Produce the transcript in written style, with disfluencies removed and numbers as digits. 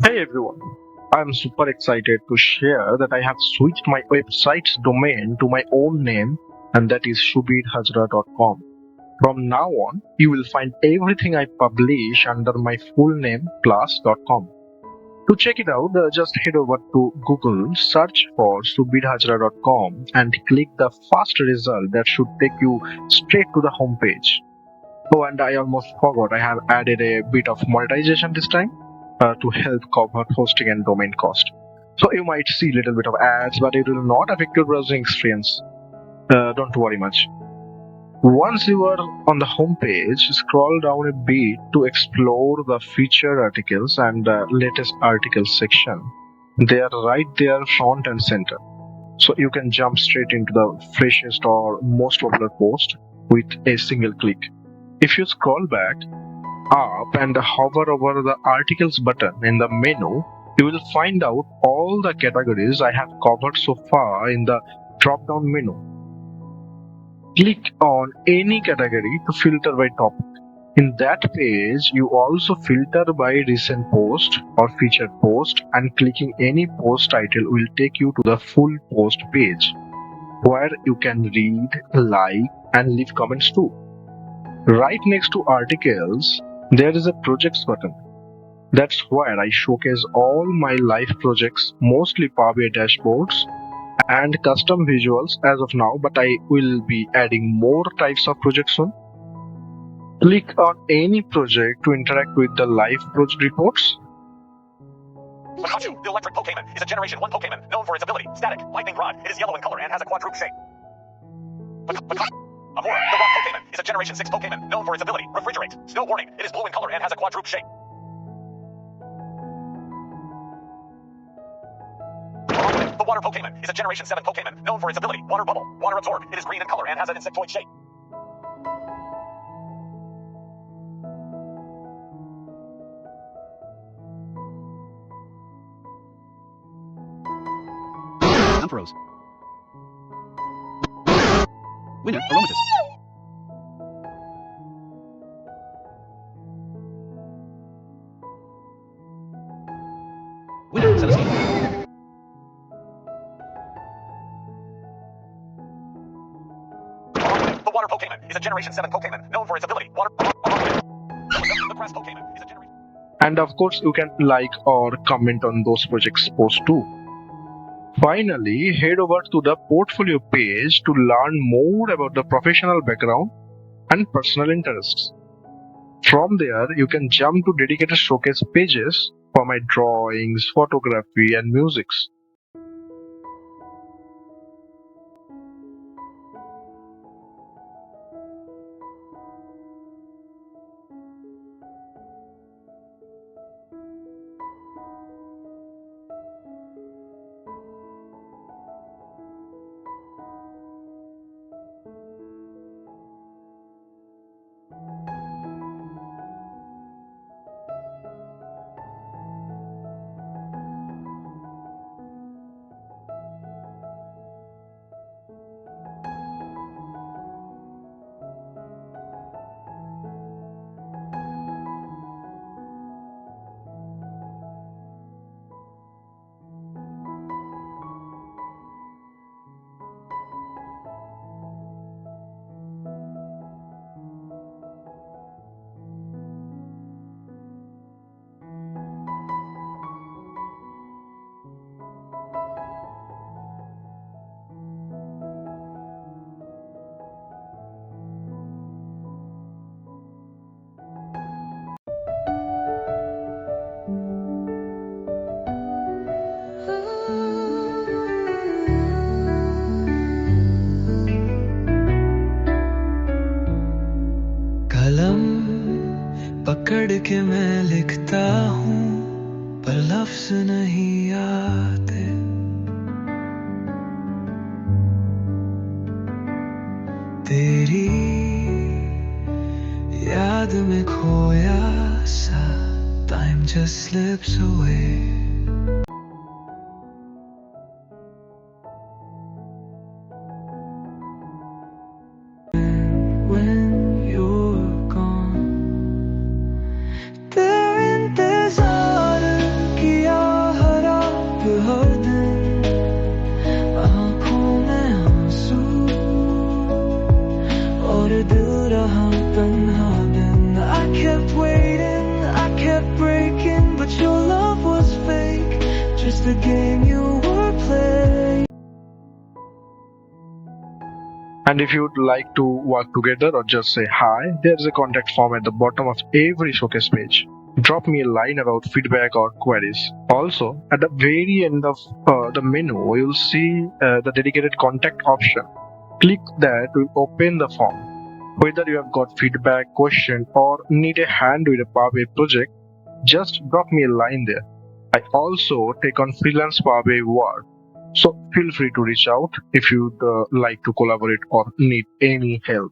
Hey everyone, I'm super excited to share that I have switched my website's domain to my own name, and that is shubidhazra.com. From now on, you will find everything I publish under my full name plus.com. To check it out, just head over to Google, search for shubidhazra.com and click the first result that should take you straight to the homepage. Oh, and I almost forgot, I have added a bit of monetization this time to help cover hosting and domain cost. So you might see a little bit of ads, but it will not affect your browsing experience. Don't worry much. Once you are on the homepage, scroll down a bit to explore the featured articles and the latest articles section. They are right there, front and center. So you can jump straight into the freshest or most popular post with a single click. If you scroll back up and hover over the articles button in the menu, you will find out all the categories I have covered so far in the drop down menu. Click on any category to filter by topic. In that page, you also filter by recent post or featured post, and clicking any post title will take you to the full post page where you can read, like, and leave comments too. Right next to articles, there is a projects button. That's where I showcase all my live projects, mostly Power BI dashboards and custom visuals as of now, but I will be adding more types of projects soon. Click on any project to interact with the live project reports. Pikachu, the electric Pokemon, is a Generation 1 Pokemon known for its ability, Static, Lightning Rod. It is yellow in color and has a quadruple shape. Amora, the rock Pokemon, is a Generation 6 Pokemon known for its ability, Refrigerate. Snow Warning, it is blue in color and has a quadruple shape. The water Pokemon is a Generation 7 Pokemon known for its ability, Water Bubble. Water Absorb, it is green in color and has an insectoid shape. Ampharos. Winner, Aromatous. Winner, Celestine. The water Pokemon is a Generation 7 Pokemon known for its ability, Water The grass Pokemon is a Generation... And of course, you can like or comment on those projects posts too. Finally, head over to the portfolio page to learn more about the professional background and personal interests. From there, you can jump to dedicated showcase pages for my drawings, photography, and musics. कलम पकड़ के मैं लिखता हूँ पर लफ्ज नहीं आते तेरी याद में खोया सा time just slips away when you're gone तेरे इंतजार की is the game you were playing. And if you'd like to work together or just say hi, there's a contact form at the bottom of every showcase page. Drop me a line about feedback or queries. Also, at the very end of the menu, you'll see the dedicated contact option. Click that to open the form. Whether you have got feedback, question, or need a hand with a Power BI project, just drop me a line there. I also take on freelance Power BI work, so feel free to reach out if you'd like to collaborate or need any help.